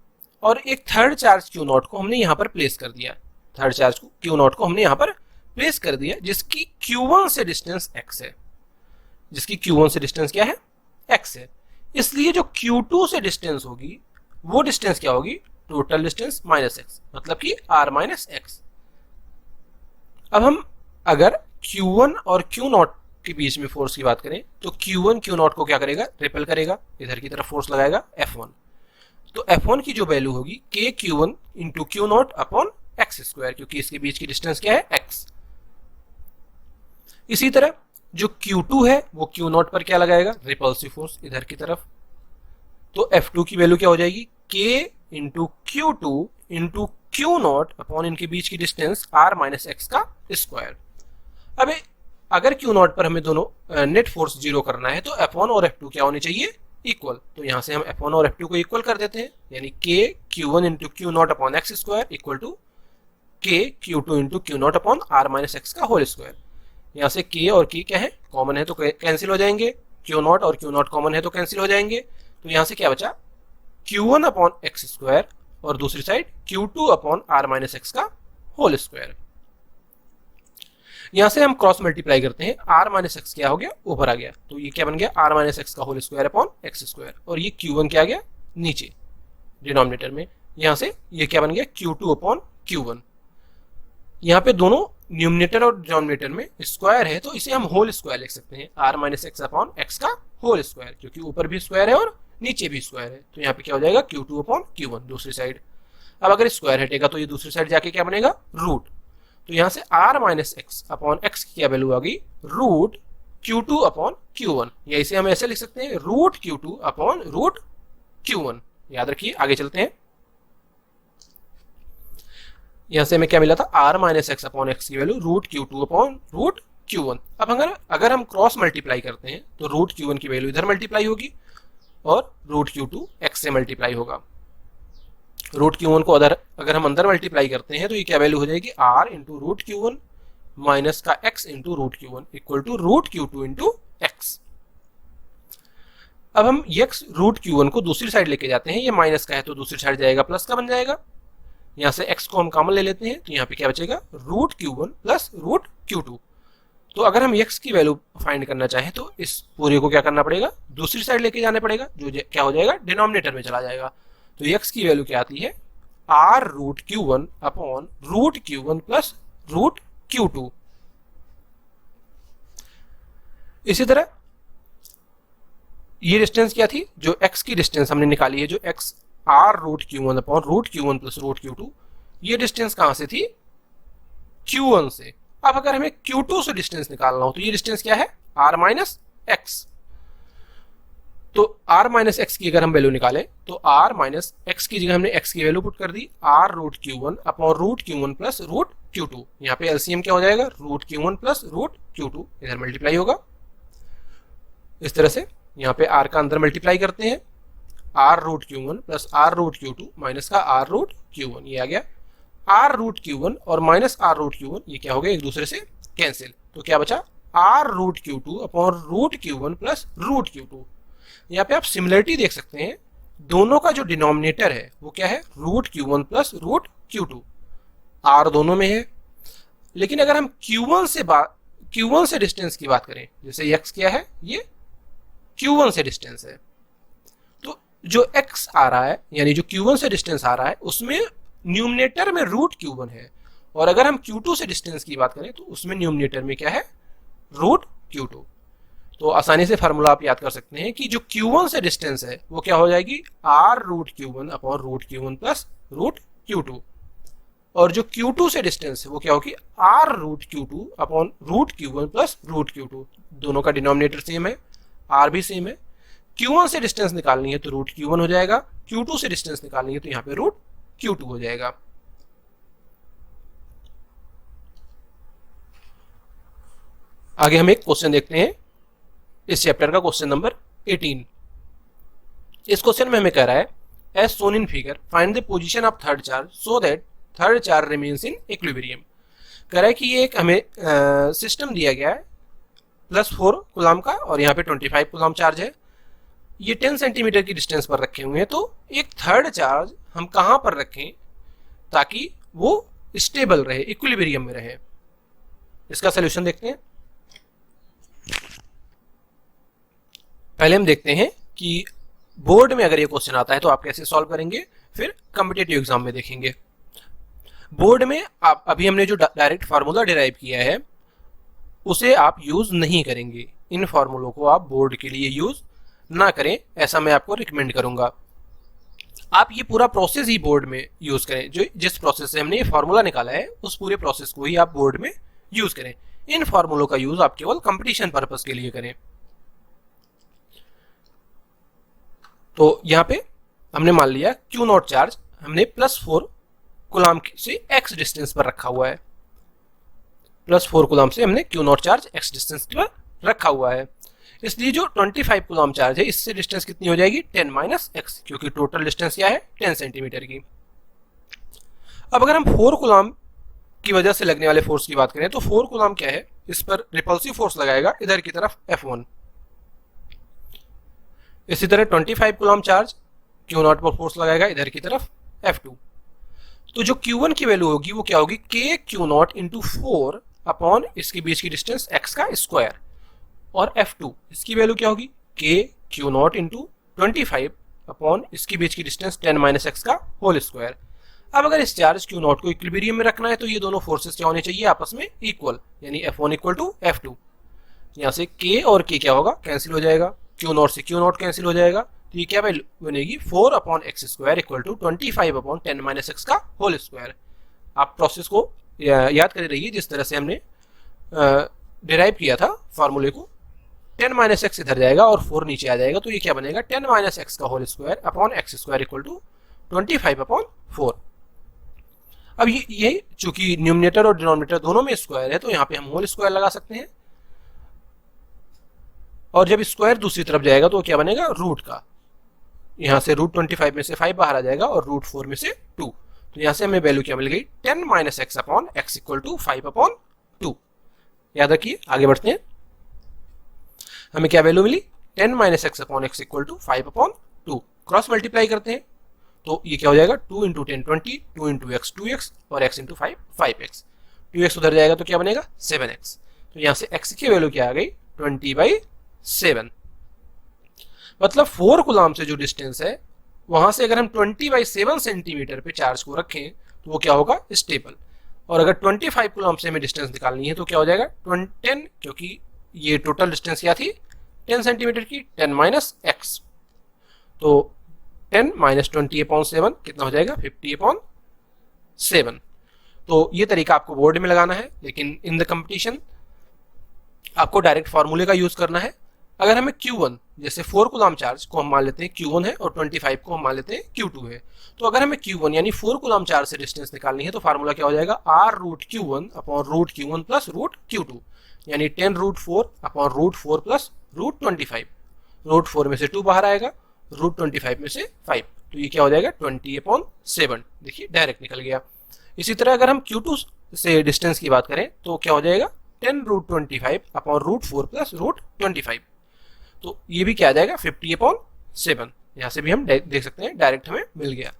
और एक थर्ड चार्ज Q0 को हमने यहाँ पर प्लेस कर दिया, थर्ड चार्ज को Q0 को हमने यहाँ पर प्लेस कर दिया, जिसकी Q1 से डिस्टेंस x है, जिसकी Q1 से डिस्टेंस क्या है, x है। इसलिए जो Q2 से डिस्टेंस होगी वो डिस्टेंस क्या होगी, टोटल डिस्टेंस माइनस x, मतलब कि r माइनस x। अब हम अगर Q1 और Q0 के बीच में फोर्स की बात करें तो Q1 Q0 को क्या करेगा, रिपेल करेगा, इधर की तरफ फोर्स लगाएगा F1। तो F1 की जो वैल्यू होगी k Q1 into Q0 upon x square, क्योंकि इसके बीच की डिस्टेंस क्या है, x। इसी तरह जो Q2 है वो Q0 पर क्या लगाएगा, रिपल्सिव फोर्स, इधर की तरफ। तो F2 की वैल्यू क्या हो जाएगी, k into Q2 into Q0 upon इनके बीच की डिस्टेंस r माइनस x का स्क्वायर। अब अगर Q0 पर हमें दोनों नेट फोर्स 0 करना है तो F1 और F2 क्या होने चाहिए, इक्वल। तो यहां से हम F1 और F2 को इक्वल कर देते हैं, यानी k Q1 into Q0 upon x square equal to k Q2 into Q0 upon r minus x का होल स्क्वायर। यहाँ से k और k क्या है, कॉमन है तो कैंसिल हो जाएंगे, Q0 और Q0 कॉमन है तो कैंसिल हो जाएंगे। तो यहाँ से क्या बचा, Q1 अपॉन x स्क्वायर और दूसरी side Q2 upon r minus x का होल स्क्वायर। यहां से हम क्रॉस मल्टीप्लाई करते हैं, आर माइनस एक्स क्या हो गया, ऊपर आ गया, तो ये क्या बन गया, आर माइनस एक्स का whole square upon x square, और ये Q1 क्या आ गया नीचे डिनोमिनेटर में, यहां से ये क्या बन गया Q2 अपॉन Q1। यहाँ पे दोनों न्यूमिनेटर और डिनोमिनेटर में स्क्वायर है, तो इसे हम होल स्क्वायर लिख सकते हैं, r minus x upon x का होल स्क्वायर, क्योंकि ऊपर भी स्क्वायर है और नीचे भी स्क्वायर है, तो यहाँ पे क्या हो जाएगा Q2 अपॉन Q1 दूसरी साइड। अब अगर स्क्वायर हटेगा तो ये दूसरी साइड जाके क्या बनेगा, रूट, तो यहाँ से r minus x upon x की क्या वैल्यू आ गई, रूट Q2 अपॉन Q1, या इसे हम ऐसे लिख सकते हैं root Q2 upon root Q1। याद रखिए, आगे चलते हैं, यहां से हमें क्या मिला था, r minus x upon x की value root Q2 upon root Q1। अब अगर हम क्रॉस मल्टीप्लाई करते हैं तो रूट Q1 की वैल्यू इधर मल्टीप्लाई होगी और रूट Q2 एक्स से मल्टीप्लाई होगा। रूट Q1 को अगर हम अंदर मल्टीप्लाई करते हैं तो ये क्या वैल्यू हो जाएगी, r into root Q1 minus का x into root Q1 equal to root Q2 into x. अब हम एक्स रूट Q1 को दूसरी साइड लेके जाते हैं, ये माइनस का है तो दूसरी साइड जाएगा प्लस का बन जाएगा, यहां से x को हम कॉमन ले लेते हैं तो यहाँ पे क्या बचेगा, root Q1 plus root Q2। तो अगर हम x की वैल्यू फाइंड करना चाहें तो इस पूरे को क्या करना पड़ेगा, दूसरी साइड लेके जाना पड़ेगा, जो क्या हो जाएगा डिनोमिनेटर में चला जाएगा, तो x की वैल्यू क्या आती है, r root Q1 upon root Q1 plus root Q2। इसी तरह ये डिस्टेंस क्या थी, जो x की डिस्टेंस हमने निकाली है, जो x r root Q1 upon root Q1 plus root Q2, ये डिस्टेंस कहां से थी, Q1 से। अब अगर हमें Q2 से डिस्टेंस निकालना हो तो ये डिस्टेंस क्या है, r माइनस एक्स, तो r माइनस एक्स की अगर हम वैल्यू निकालें तो r माइनस एक्स की जगह हमने x की वैल्यू पुट कर दी, r root Q1 upon root Q1 plus root Q2, यहाँ पे एलसीएम क्या हो जाएगा, root Q1 plus root Q2, इधर मल्टीप्लाई होगा इस तरह से, यहाँ पे r का अंदर मल्टीप्लाई करते हैं, r root Q1 plus r root Q2 minus का आर रूट Q1, ये आ गया आर रूट Q1 और माइनस आर रूट Q1, ये क्या हो गया एक दूसरे से कैंसिल, तो क्या बचा r root Q2 upon root Q1 plus root Q2। यहाँ पे आप सिमिलरिटी देख सकते हैं, दोनों का जो डिनोमिनेटर है वो क्या है, root Q1 plus root Q2, are दोनों में है। लेकिन अगर हम Q1 से डिस्टेंस की बात करें, जैसे x क्या है, ये Q1 से डिस्टेंस है, जो x आ रहा है यानी जो Q1 से डिस्टेंस आ रहा है उसमें न्यूमिनेटर में रूट Q1 है, और अगर हम Q2 से डिस्टेंस की बात करें तो उसमें न्यूमिनेटर में क्या है, रूट Q2। तो आसानी से फार्मूला आप याद कर सकते हैं कि जो Q1 से डिस्टेंस है वो क्या हो जाएगी, r root Q1 upon root Q1 plus root Q2, और जो Q2 से डिस्टेंस है वो क्या होगी, r root Q2 upon root Q1 plus root Q2। दोनों का डिनोमिनेटर सेम है, आर भी सेम है, Q1 से डिस्टेंस निकालनी है तो रूट Q1 हो जाएगा, Q2 से डिस्टेंस निकालनी है तो यहाँ पे रूट Q2 हो जाएगा। आगे हम एक क्वेश्चन देखते हैं, इस चैप्टर का क्वेश्चन नंबर 18। इस क्वेश्चन में हमें कह रहा है, as shown in figure find the position of third charge so that third charge remains in equilibrium. कह रहा है कि ये एक हमें सिस्टम दिया गया है +4 कूलम का, और यहाँ पे 25 कूलम चार्ज है, ये 10 सेंटीमीटर की डिस्टेंस पर रखे हुए हैं, तो एक थर्ड चार्ज हम कहां पर रखें ताकि वो स्टेबल रहे, इक्विलिब्रियम में रहे। इसका सॉल्यूशन देखते हैं। पहले हम देखते हैं कि बोर्ड में अगर ये क्वेश्चन आता है तो आप कैसे सॉल्व करेंगे, फिर कॉम्पिटिटिव एग्जाम में देखेंगे। बोर्ड में आप अभी हमने जो डायरेक्ट फार्मूला डिराइव किया है उसे आप यूज नहीं करेंगे, इन फार्मूलों को आप बोर्ड के लिए यूज ना करें, ऐसा मैं आपको रिकमेंड करूंगा। आप ये पूरा प्रोसेस ही बोर्ड में यूज करें, जो जिस प्रोसेस से हमने ये फार्मूला निकाला है उस पूरे प्रोसेस को ही आप बोर्ड में यूज करें। इन फार्मूलों का यूज आप केवल कंपटीशन पर्पस के लिए करें। तो यहाँ पे हमने मान लिया Q0 चार्ज हमने +4 कूलम से x डिस्टेंस पर रखा हुआ है, +4 कूलम से हमने Q0 चार्ज x डिस्टेंस पर रखा हुआ है, इसलिए जो 25 कूलम चार्ज है इससे डिस्टेंस कितनी हो जाएगी, 10 माइनस x, क्योंकि टोटल डिस्टेंस क्या है 10 सेंटीमीटर की। अब अगर हम 4 कूलम की वजह से लगने वाले फोर्स की बात करें तो 4 कूलम क्या है, इस पर रिपल्सिव फोर्स लगाएगा इधर की तरफ F1। इसी तरह 25 कूलम चार्ज Q0 पर फोर्स लगाएगा इधर की तरफ F2। तो जो Q1 की वैल्यू होगी वो क्या होगी, K Q0 इंटू 4 अपॉन इसके बीच की डिस्टेंस x का स्क्वायर, और F2 इसकी वैल्यू क्या होगी k Q not into 25 upon इसके बीच की डिस्टेंस 10 माइनस एक्स का होल स्क्वायर। अब अगर इस चार्ज क्यू नॉट को इक्विलिब्रियम में रखना है तो ये दोनों फोर्सेस क्या होने चाहिए आपस में इक्वल, यानी F1 इक्वल टू F2। यहाँ से k और k क्या होगा, कैंसिल हो जाएगा, क्यू नॉट से क्यू नॉट कैंसिल हो जाएगा, तो ये क्या वैल्यू बनेगी 4 upon x square equal to 25 upon 10 minus x का होल स्क्वायर। आप प्रोसेस को याद कर रहिए जिस तरह से हमने डिराइव किया था फार्मूले को, 10 माइनस एक्स इधर जाएगा और 4 नीचे आ जाएगा, तो ये क्या बनेगा 10 माइनस एक्स का whole square upon x square equal to 25 upon 4। अब ये चूंकि न्यूमरेटर और डिनोमिनेटर दोनों में स्क्वायर है तो यहाँ पे हम होल स्क्वायर लगा सकते हैं, और जब स्क्वायर दूसरी तरफ जाएगा तो क्या बनेगा रूट का, यहाँ से रूट 25 में से 5 बाहर आ जाएगा और रूट 4 में से 2, तो यहाँ से हमें वैल्यू क्या मिल गई 10 minus x upon x equal to 5 upon 2। याद रखिए, आगे बढ़ते हैं। हमें क्या वैल्यू मिली 10 minus x upon x equal to 5 upon 2। Cross multiply करते हैं तो ये क्या हो जाएगा 2 इंटू 10 20, 2 इंटू एक्स 2x और x इंटू 5 5x, 2x उधर जाएगा तो क्या बनेगा 7x, तो यहाँ से x की वैल्यू क्या आ गई 20/7। मतलब 4 कूलम से जो डिस्टेंस है वहां से अगर हम 20/7 सेंटीमीटर पे चार्ज को रखें तो वो क्या होगा स्टेबल, और अगर 25 कूलम से हमें डिस्टेंस निकालनी है तो क्या हो जाएगा 10, क्योंकि ये टोटल डिस्टेंस क्या थी 10 सेंटीमीटर की, 10 माइनस एक्स, तो 10 माइनस 20/7 कितना हो जाएगा 50/7। तो ये तरीका आपको बोर्ड में लगाना है, लेकिन इन द कंपटीशन आपको डायरेक्ट फार्मूले का यूज करना है। अगर हमें Q1 जैसे 4 कूलम चार्ज को हम मान लेते हैं Q1 है और 25 को हम मान लेते हैं Q2 है, तो अगर हमें Q1 यानी 4 कूलम चार्ज से डिस्टेंस निकालनी है तो फार्मूला क्या हो जाएगा R root Q1 upon root Q1 plus root Q2, यानी 10 root 4 upon root 4 plus root 25, root 4 में से 2 बाहर आएगा, रूट 25 में से 5, तो ये क्या हो जाएगा 20/7। देखिए डायरेक्ट निकल गया। इसी तरह अगर हम Q2 से डिस्टेंस की बात करें तो क्या हो जाएगा 10 root 25 upon root 4 plus root 25, तो ये भी क्या आ जाएगा 50/7। यहाँ से भी हम देख सकते हैं डायरेक्ट हमें मिल गया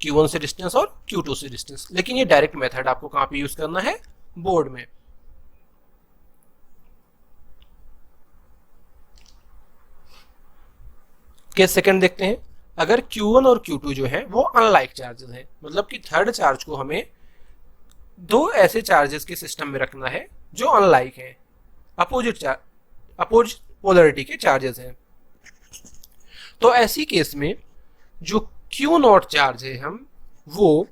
Q1 से डिस्टेंस और Q2 से डिस्टेंस। लेकिन ये डायरेक्ट मेथड आपको कहाँ पे यूज करना है बोर्ड में। केस सेकंड देखते हैं। अगर Q1 और Q2 जो है वो अनलाइक चार्जेस हैं, मतलब कि थर्ड चार्ज को हमें दो ऐसे चार्जेस के सिस्टम में रखना है जो अनलाइक हैं, अपोजिट पोलरिटी के चार्जेस हैं, तो ऐसी केस में जो Q0 चार्ज है हम वो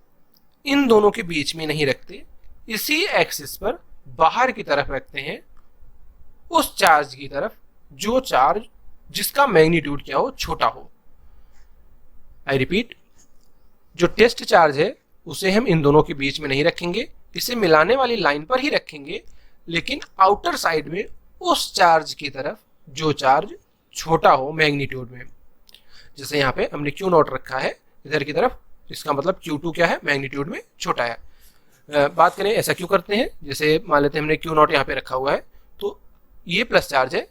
इन दोनों के बीच में नहीं रखते, इसी एक्सिस पर बाहर की तरफ रखते हैं, उस चार्ज की तरफ जो चार्ज जिसका मैग्नीट्यूड क्या हो छोटा हो। आई रिपीट, जो टेस्ट चार्ज है उसे हम इन दोनों के बीच में नहीं रखेंगे, इसे मिलाने वाली लाइन पर ही रखेंगे, लेकिन आउटर साइड में उस चार्ज की तरफ जो चार्ज छोटा हो मैग्नीट्यूड में। जैसे यहाँ पे हमने Q0 रखा है इधर की तरफ, इसका मतलब Q2 क्या है मैग्नीट्यूड में छोटा है। बात करें ऐसा क्यों करते हैं, जैसे मान लेते हैं हमने Q0 यहाँ पे रखा हुआ है तो ये प्लस चार्ज है,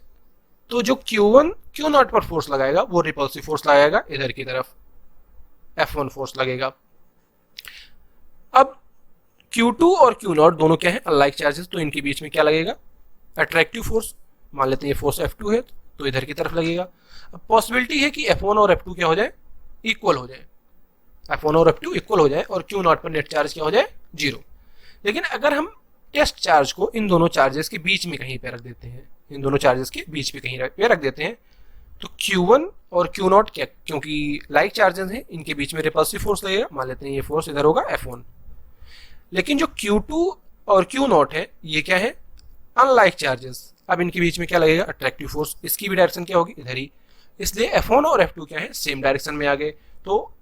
तो जो Q1 Q0 पर फोर्स लगाएगा वो रिपल्सिव फोर्स लगाएगा, इधर की तरफ F1 फोर्स लगेगा। अब Q2 और Q0 दोनों क्या है अनलाइक चार्जेस, तो इनके बीच में क्या लगेगा अट्रैक्टिव फोर्स। मान लेते हैं ये फोर्स F2 है तो इधर की तरफ लगेगा। अब पॉसिबिलिटी है कि F1 और F2 क्या हो जाए इक्वल हो जाए, F1 और F2 इक्वल हो जाए और Q0 पर नेट चार्ज क्या हो जाए 0। लेकिन अगर हम टेस्ट चार्ज को इन दोनों चार्जेस के बीच में कहीं पे रख देते हैं, इन दोनों चार्जेस के बीच में कहीं पे रख देते हैं, तो Q1 और Q0 क्या, क्योंकि लाइक चार्जेस हैं इनके बीच में रिपल्सिव फोर्स लगेगा। मान लेते हैं ये फोर्स इधर होगा F1, लेकिन जो Q2 और Q0 है ये क्या है अनलाइक चार्जेस, अब इनके बीच में क्या लगेगा अट्रैक्टिव फोर्स, इसकी भी डायरेक्शन क्या होगी इधर ही, इसलिए F1 और F2 क्या है सेम डायरेक्शन में आ गए, तो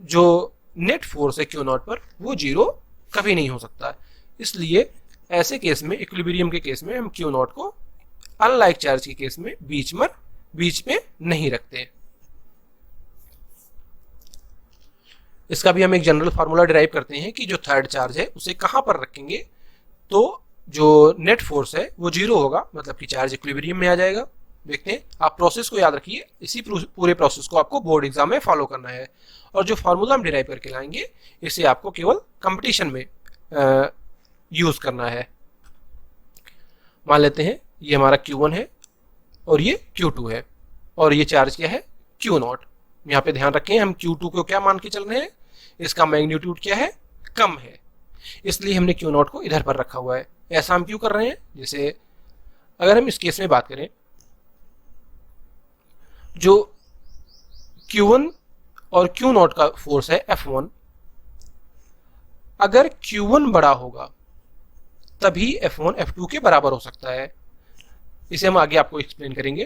जो नेट फोर्स है Q0 पर वो 0 कभी नहीं हो सकता। इसलिए ऐसे केस में इक्विलिब्रियम के केस में हम Q0 को अनलाइक चार्ज के केस में बीच में नहीं रखते। इसका भी हम एक जनरल फार्मूला डिराइव करते हैं कि जो थर्ड चार्ज है उसे कहां पर रखेंगे तो जो नेट फोर्स है वो 0 होगा, मतलब कि चार्ज इक्विलिब्रियम में आ जाएगा। देखते हैं, आप प्रोसेस को याद रखिए, इसी पूरे प्रोसेस को आपको बोर्ड एग्जाम में फॉलो करना है, और जो फार्मूला हम डिराइव करके लाएंगे इसे आपको केवल कंपटीशन में यूज करना है। मान लेते हैं ये हमारा Q1 है और ये Q2 है और ये चार्ज क्या है Q0। यहाँ पे ध्यान रखें हम Q2 को क्या मान के चल रहे हैं, इसका मैग्नीट्यूड क्या है, कम है, इसलिए हमने Q0 को इधर पर रखा हुआ है। ऐसा हम क्यों कर रहे हैं, जैसे अगर हम इस केस में बात करें, जो Q1 और Q0 का फोर्स है F1, अगर Q1 बड़ा होगा तभी F1 F2 के बराबर हो सकता है। इसे हम आगे आपको एक्सप्लेन करेंगे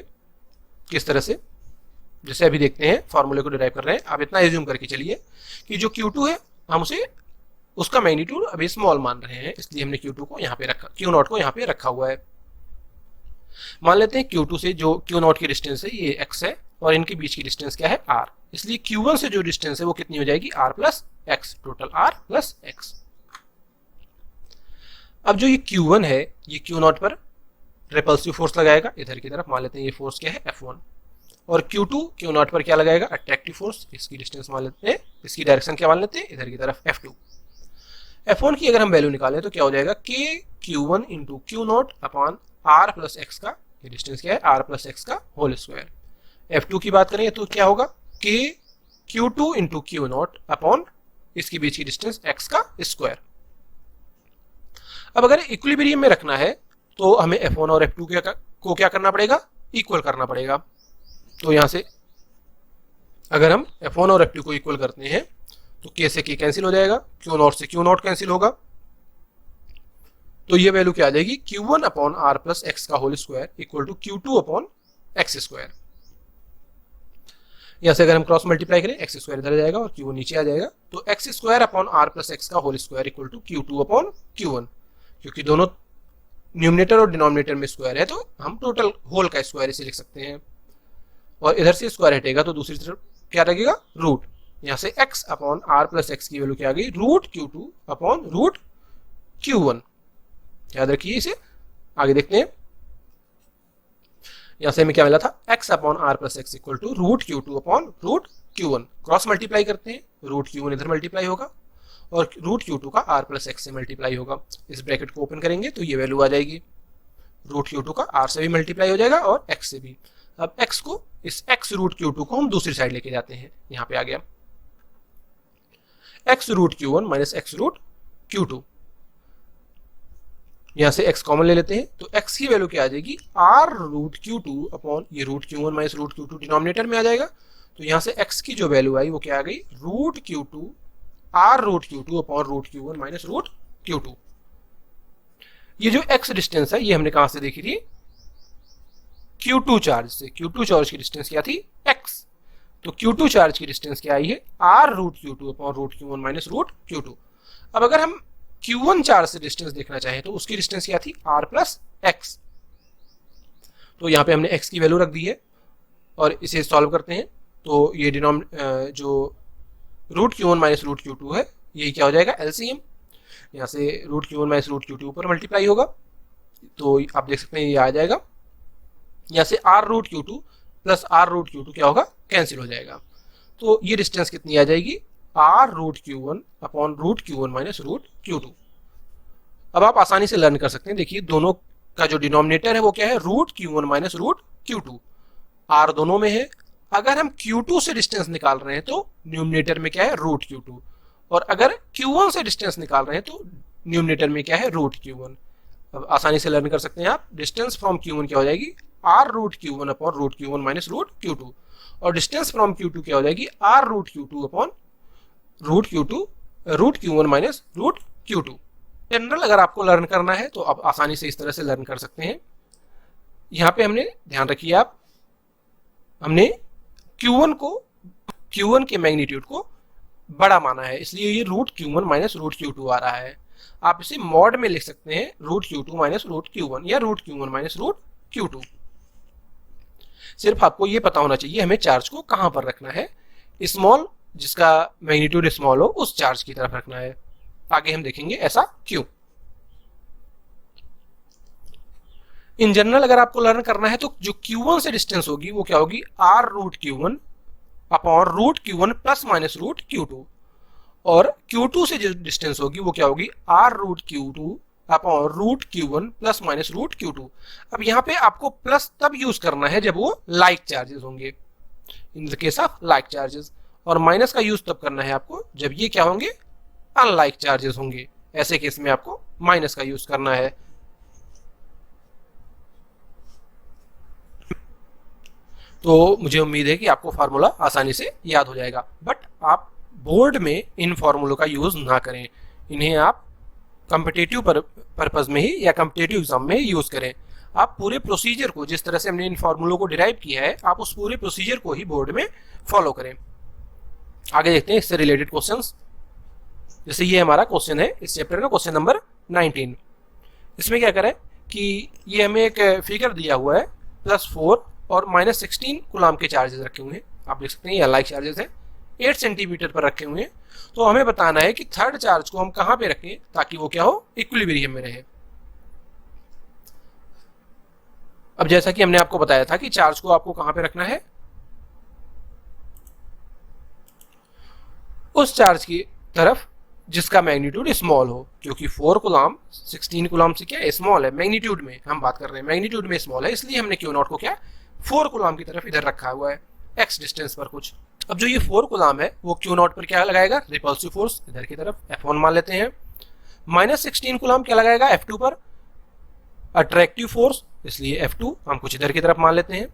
किस तरह से। जैसे अभी देखते हैं, फॉर्मूले को डिराइव कर रहे हैं। आप इतना एज्यूम करके चलिए कि जो Q2 है हम उसे उसका मैग्नीट्यूड अभी स्मॉल मान रहे हैं, इसलिए हमने Q2 को यहाँ पे रखा, Q0 को यहाँ पे रखा हुआ है। मान लेते हैं Q2 से जो Q0 की डिस्टेंस है ये x है और इनके बीच की डिस्टेंस क्या है r, इसलिए Q1 से जो डिस्टेंस है वो कितनी हो जाएगी r plus x, total r plus x। अब जो ये Q1 है ये Q0 पर रिपल्सिव फोर्स लगाएगा इधर की तरफ, मान लेते हैं ये फोर्स क्या है F1, और Q2 Q0 पर क्या लगाएगा, अट्रैक्टिव फोर्स, इसकी डिस्टेंस मान लेते हैं, इसकी डायरेक्शन क्या मान लेते हैं इधर की तरफ F2। F1 की अगर हम वैल्यू निकालें तो क्या हो जाएगा, k Q1 into Q0 upon r plus x का, ये डिस्टेंस क्या है r प्लस एक्स का होल स्क्वायर। F2 की बात करें तो क्या होगा, k Q2 into Q0 upon इसके बीच की डिस्टेंस x का स्क्वायर। अब अगर इक्विलिब्रियम में रखना है तो हमें F1 और F2 को क्या करना पड़ेगा, इक्वल करना पड़ेगा। तो यहां से अगर हम F1 और F2 को इक्वल करते हैं तो k से k कैंसिल हो जाएगा, Q0 से Q0 कैंसिल होगा, तो ये वैल्यू क्या आ जाएगी, Q1 upon r plus x का whole square equal to Q2 upon x square. यहां से अगर हम क्रॉस मल्टीप्लाई करें एक्स स्क्वायर इधर आ जाएगा और Q1 नीचे आ जाएगा, तो x square upon r plus x का whole square equal to Q2 upon Q1। क्योंकि दोनों न्यूमरेटर और डिनोमिनेटर में स्क्वायर है तो हम टोटल होल का स्क्वायर इसे लिख सकते हैं, और इधर से स्क्वायर हटेगा तो दूसरी तरफ क्या लगेगा, रूट। यहां से x upon r plus x की वैल्यू क्या आ गई, root Q2 upon root Q1। याद रखिए इसे, आगे देखते हैं। यहां से हमें क्या मिला था, x upon r plus x equal to root Q2 upon root Q1। Cross multiply करते हैं, रूट Q1 इधर मल्टीप्लाई होगा और रूट Q2 का r प्लस एक्स से मल्टीप्लाई होगा। इस ब्रैकेट को ओपन करेंगे तो ये वैल्यू आ जाएगी, रूट Q2 का r से भी मल्टीप्लाई हो जाएगा और x से भी। अब x को, इस x रूट Q2 को हम दूसरी साइड लेके जाते हैं, यहाँ पे आ गया x root Q1 minus x root Q2। यहां से x कॉमन ले लेते हैं तो x की वैल्यू क्या आ जाएगी, r रूट Q2 अपॉन ये root Q1 minus root Q2 denominator में आ जाएगा, तो यहां से x की जो वैल्यू आई वो क्या आ गई, root Q2 r root Q2 upon root Q1 minus root Q2। ये जो x डिस्टेंस है ये हमने कहां से देखी थी, Q2 चार्ज से। Q2 चार्ज की डिस्टेंस क्या थी, x, तो Q2 चार्ज की डिस्टेंस क्या आई है, r root Q2 upon root Q1 minus root Q2। अब अगर हम Q1 चार्ज से डिस्टेंस देखना चाहें तो उसकी डिस्टेंस क्या थी, r प्लस एक्स। तो यहाँ पे हमने x की वैल्यू रख दी है और इसे सॉल्व करते हैं तो ये जो root Q1 minus root Q2 है ये क्या हो जाएगा, LCM। यहाँ से root Q1 minus root Q2 ऊपर मल्टीप्लाई होगा तो आप देख सकते हैं ये आ जाएगा। यहाँ से r root Q2 plus r root Q2 क्या होगा, कैंसिल हो जाएगा, तो ये डिस्टेंस कितनी आ जाएगी, r root Q1 upon root Q1 minus root Q2। अब आप आसानी से लर्न कर सकते हैं, देखिए दोनों का जो डिनोमिनेटर है वो क्या है, root Q1 minus root Q2, r दोनों में है। अगर हम Q2 से डिस्टेंस निकाल रहे हैं तो न्यूमरेटर में क्या है, रूट Q2, और अगर Q1 से डिस्टेंस निकाल रहे हैं तो न्यूमरेटर में क्या है, रूट Q1। अब आसानी से लर्न कर सकते हैं आप, डिस्टेंस फ्रॉम Q1 क्या हो जाएगी, r root Q1 upon root Q1 minus root Q2, और डिस्टेंस फ्रॉम Q2 क्या हो जाएगी, r root Q2 upon root Q2 root Q1 minus root Q2। General अगर आपको लर्न करना है तो आप आसानी से इस तरह से लर्न कर सकते हैं। यहाँ पे हमने ध्यान रखिए आप, हमने Q1 के मैग्नीट्यूड को बड़ा माना है, इसलिए ये root Q1 minus root Q2 आ रहा है। आप इसे मॉड में लिख सकते हैं, root Q2 minus root Q1 या root Q1 minus root Q2। सिर्फ आपको ये पता होना चाहिए हमें चार्ज को कहां पर रखना है, स्मॉल, जिसका मैग्नीट्यूड स्मॉल हो उस चार्ज की तरफ रखना है। आगे हम देखेंगे ऐसा क्यों। इन जनरल अगर आपको लर्न करना है तो जो Q1 से डिस्टेंस होगी वो क्या होगी, r root Q1 upon root Q1 plus minus root Q2, और Q2 से जो डिस्टेंस होगी वो क्या होगी, r root Q2 upon root Q1 plus minus root Q2। अब यहाँ पे आपको प्लस तब यूज करना है जब वो लाइक चार्जेस होंगे, in the case of like charges, और माइनस का यूज तब करना है आपको जब ये क्या होंगे, अनलाइक चार्जेस होंगे। ऐसे केस में आपको माइनस का यूज करना है। तो मुझे उम्मीद है कि आपको फार्मूला आसानी से याद हो जाएगा, बट आप बोर्ड में इन फार्मूलों का यूज ना करें, इन्हें आप कॉम्पिटिटिव पर्पज में ही या कॉम्पिटिटिव एग्जाम में ही यूज करें। आप पूरे प्रोसीजर को, जिस तरह से हमने इन फार्मूलों को डिराइव किया है, आप उस पूरे प्रोसीजर को ही बोर्ड में फॉलो करें। आगे देखते हैं इससे रिलेटेड क्वेश्चंस। जैसे ये हमारा क्वेश्चन है इस चैप्टर का, क्वेश्चन नंबर 19। इसमें क्या करें कि ये हमें एक फिगर दिया हुआ है, +4 और -16 कूलाम के चार्जेस रखे हुए हैं। आप देख सकते हैं ये अनलाइक चार्जेस है, 8 सेंटीमीटर पर रखे हुए हैं। तो हमें बताना है कि थर्ड चार्ज को हम कहां पे रखें ताकि वो क्या हो, इक्विलिब्रियम में रहे। अब जैसा कि हमने आपको बताया था कि चार्ज को आपको कहां पे रखना है, उस चार्ज की तरफ जिसका मैग्नीट्यूड स्मॉल हो, क्योंकि 4 कूलाम 16 कूलाम से क्या स्मॉल है, मैग्नीट्यूड में हम बात कर रहे हैं, मैग्नीट्यूड में स्मॉल है, इसलिए हमने Q नॉट को क्या 4 कूलाम की तरफ इधर रखा हुआ है, x डिस्टेंस पर कुछ। अब जो ये 4 कूलाम है वो Q नॉट पर क्या लगाएगा, रिपल्सिव फोर्स इधर की तरफ F1 मान लेते हैं। -16 कूलाम क्या लगाएगा F2 पर, अट्रैक्टिव फोर्स, इसलिए F2 हम कुछ इधर की तरफ मान लेते हैं।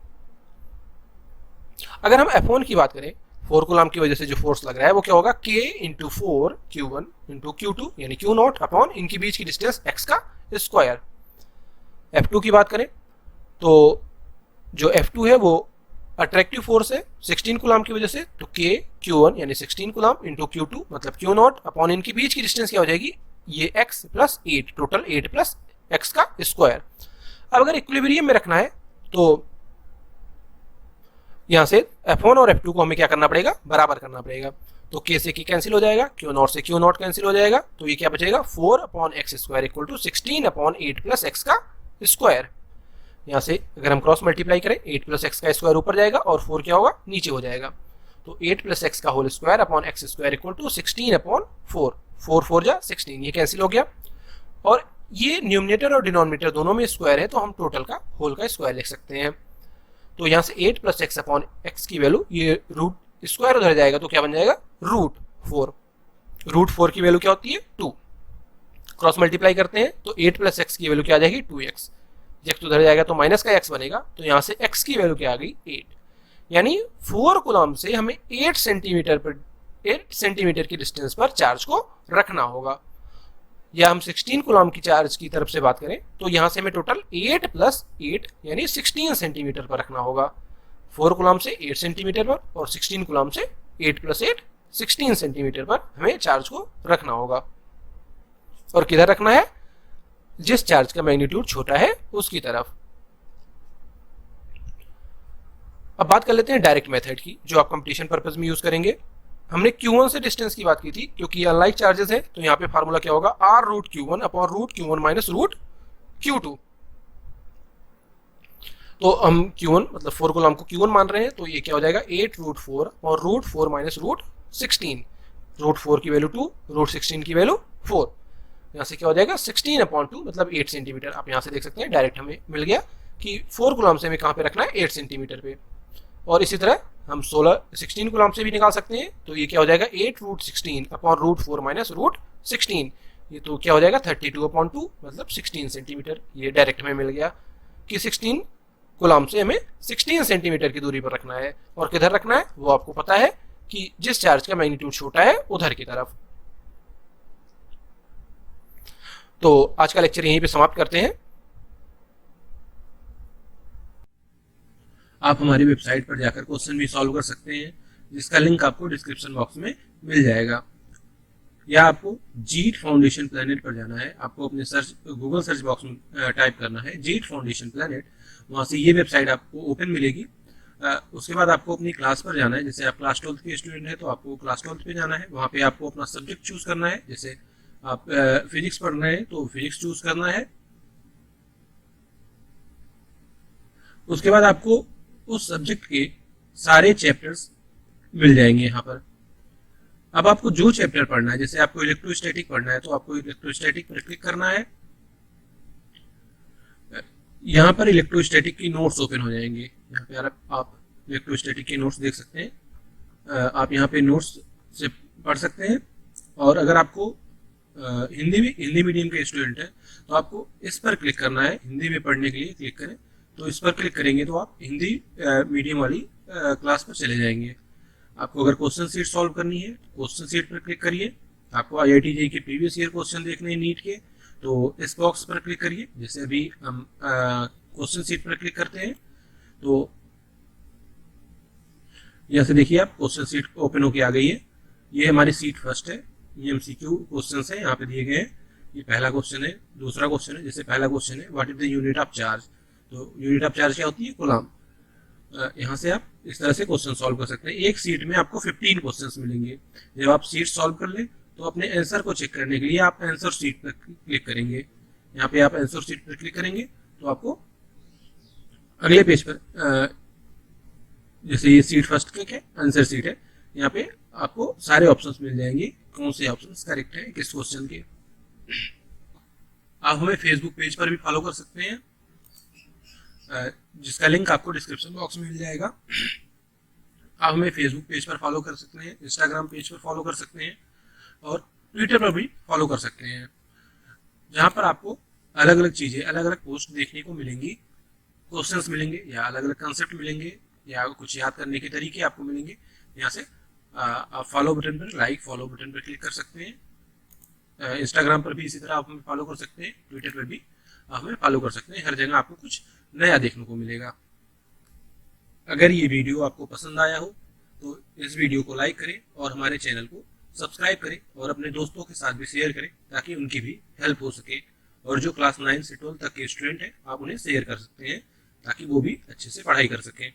अगर हम F1 की बात करें, 4 कूलाम की वजह से जो फोर्स लग रहा है वो क्या होगा, K into 4 Q1 into Q2 यानी Q नॉट अपॉन इनके बीच की डिस्टेंस x का स्क्वायर। F2 की बात करें तो जो F2 है वो अट्रैक्टिव फोर्स है 16 कूलाम की वजह से, तो K Q1 यानी 16 कूलाम इंटू Q2 मतलब Q नॉट अपॉन इनके बीच की डिस्टेंस क्या हो जाएगी, ये x plus 8, total 8 plus x का स्क्वायर। अब अगर इक्विलिब्रियम में रखना है तो यहां से F1 और F2 को हमें क्या करना पड़ेगा, बराबर करना पड़ेगा। तो K से K कैंसिल हो जाएगा, Q नॉट से Q नॉट कैंसिल हो जाएगा, तो ये क्या बचेगा 4 upon x square equal to 16 upon 8 plus x का स्क्वायर। यहाँ से अगर हम क्रॉस मल्टीप्लाई करें 8 प्लस एक्स का स्क्वायर ऊपर जाएगा और 4 क्या होगा नीचे हो जाएगा, तो 8 प्लस एक्स का whole square upon x square equal to 16 upon 4, 4 4 जा 16, ये कैंसिल हो गया। और ये न्यूमिनेटर और डिनोमिनेटर दोनों में स्क्वायर है, तो हम टोटल का होल का स्क्वायर लिख सकते हैं। तो यहाँ से 8 प्लस एक्स अपॉन एक्स की वैल्यू, ये रूट स्क्वायर उधर जाएगा तो क्या बन जाएगा रूट 4, रूट 4 की वैल्यू क्या होती है 2, क्रॉस मल्टीप्लाई करते हैं तो 8 प्लस एक्स की वैल्यू क्या आ जाएगी 2x, एक्स उधर जाएगा तो माइनस का x बनेगा, तो यहाँ से x की वैल्यू क्या आ गई 8, यानी 4 कूलम से हमें 8 सेंटीमीटर की डिस्टेंस पर चार्ज को रखना होगा। या हम 16 कूलम की चार्ज की तरफ से बात करें तो यहाँ से हमें टोटल 8 प्लस 8 यानी 16 सेंटीमीटर पर रखना होगा। 4 कूलम से 8 सेंटीमीटर पर और 16 कूलम से 8 प्लस 8 16 सेंटीमीटर पर हमें चार्ज को रखना होगा। और किधर रखना है, जिस चार्ज का मैग्नीट्यूड छोटा है उसकी तरफ। अब बात कर लेते हैं डायरेक्ट मेथड की, जो आप कंपटीशन पर्पस में यूज करेंगे। हमने Q1 से डिस्टेंस की बात की थी, क्योंकि ये अनलाइक चार्जेस है, तो यहाँ पे फार्मूला क्या होगा R root Q1 upon root Q1 minus root Q2। तो हम Q1 मतलब 4 कूलम को Q1 मान रहे हैं, तो ये क्या हो जाएगा 8 रूट 4 और रूट 4 माइनस रूट 16, रूट 4 की वैल्यू 2, रूट 16 की वैल्यू 4, यहाँ से क्या हो जाएगा 16 अपॉन 2 मतलब 8 सेंटीमीटर। आप यहाँ से देख सकते हैं डायरेक्ट हमें मिल गया कि 4 कूलम से हमें कहाँ पे रखना है 8 सेंटीमीटर पे। और इसी तरह हम 16 कूलम से भी निकाल सकते हैं, तो ये क्या हो जाएगा 8 root 16 upon root 4 minus root 16, ये तो क्या हो जाएगा 32 अपॉन 2 मतलब 16 सेंटीमीटर। ये डायरेक्ट हमें मिल गया कि 16 कूलम से हमें 16 सेंटीमीटर की दूरी पर रखना है। और किधर रखना है वो आपको पता है कि जिस चार्ज का मैग्नीट्यूड छोटा है उधर की तरफ। तो आज का लेक्चर यहीं पे समाप्त करते हैं। आप हमारी वेबसाइट पर जाकर क्वेश्चन भी सॉल्व कर सकते हैं, जिसका लिंक आपको डिस्क्रिप्शन बॉक्स में मिल जाएगा। या आपको जीट फाउंडेशन प्लेनेट पर जाना है, आपको अपने गूगल सर्च बॉक्स में टाइप करना है जीट फाउंडेशन प्लेनेट, वहाँ से ये वेबसाइट आपको ओपन मिलेगी। उसके बाद आपको अपनी क्लास पर जाना है। जैसे आप क्लास 12th के स्टूडेंट हैं तो आपको क्लास 12th पे जाना है, वहाँ पे आपको अपना सब्जेक्ट चूज करना है। जैसे आप फिजिक्स पढ़ रहे हैं तो फिजिक्स चूज करना है। उसके बाद आपको उस सब्जेक्ट के सारे चैप्टर्स मिल जाएंगे यहाँ पर। अब आपको जो चैप्टर पढ़ना है, जैसे आपको इलेक्ट्रोस्टैटिक पढ़ना है तो आपको इलेक्ट्रोस्टैटिक पर क्लिक करना है। यहाँ पर इलेक्ट्रोस्टैटिक की नोट्स ओपन हो जाएंगे। यहाँ पे आप इलेक्ट्रोस्टैटिक की नोट्स देख सकते हैं। आप यहाँ पे नोट्स से पढ़ सकते हैं। और अगर आपको हिंदी मीडियम के स्टूडेंट है तो आपको इस पर क्लिक करना है। हिंदी में पढ़ने के लिए क्लिक करें, तो इस पर क्लिक करेंगे तो आप हिंदी मीडियम वाली क्लास पर चले जाएंगे। आपको अगर क्वेश्चन सीट सॉल्व करनी है, क्वेश्चन सीट पर क्लिक करिए। आपको IIT JEE के प्रीवियस ईयर क्वेश्चन देखने हैं नीट के, तो इस बॉक्स पर क्लिक करिए। जैसे अभी हम क्वेश्चन सीट पर क्लिक करते हैं तो यहाँ से देखिए आप क्वेश्चन सीट ओपन होके आ गई है। ये हमारी सीट फर्स्ट है। ये MCQ क्वेश्चन है यहाँ पे दिए गए हैं। ये पहला क्वेश्चन है, दूसरा क्वेश्चन है। जैसे पहला क्वेश्चन है what is the unit of charge, तो यूनिट ऑफ चार्ज क्या होती है? कूलम। यहाँ से आप इस तरह से क्वेश्चन सॉल्व कर सकते हैं। एक सीट में आपको 15 क्वेश्चंस मिलेंगे। जब आप सीट सॉल्व कर लें तो अपने आंसर को चेक करने के लिए आप आंसर सीट पर क्लिक करेंगे। यहाँ पे आप आंसर सीट पर क्लिक करेंगे तो आपको अगले पेज पर जैसे ये सीट फर्स्ट क्लिक है, आंसर सीट है, यहाँ पे आपको सारे ऑप्शंस मिल जाएंगे कौन से ऑप्शंस करेक्ट है किस क्वेश्चन के। आप हमें फेसबुक पेज पर भी फॉलो कर सकते हैं, जिसका लिंक आपको डिस्क्रिप्शन बॉक्स में मिल जाएगा। आप हमें फेसबुक पेज पर फॉलो कर सकते हैं, इंस्टाग्राम पेज पर फॉलो कर सकते हैं और ट्विटर पर भी फॉलो कर सकते हैं, जहाँ पर आपको अलग अलग चीज़ें, अलग अलग पोस्ट देखने को मिलेंगी। क्वेश्चंस मिलेंगे या अलग अलग कंसेप्ट मिलेंगे या कुछ याद करने के तरीके आपको मिलेंगे। यहाँ से आप फॉलो बटन पर, फॉलो बटन पर क्लिक कर सकते हैं। इंस्टाग्राम पर भी इसी तरह आप हमें फॉलो कर सकते हैं, ट्विटर पर भी आप हमें फॉलो कर सकते हैं। हर जगह आपको कुछ नया देखने को मिलेगा। अगर ये वीडियो आपको पसंद आया हो तो इस वीडियो को लाइक करें और हमारे चैनल को सब्सक्राइब करें और अपने दोस्तों के साथ भी शेयर करें ताकि उनकी भी हेल्प हो सके। और जो क्लास 9 से 12 तक के स्टूडेंट हैं आप उन्हें शेयर कर सकते हैं ताकि वो भी अच्छे से पढ़ाई कर सकें।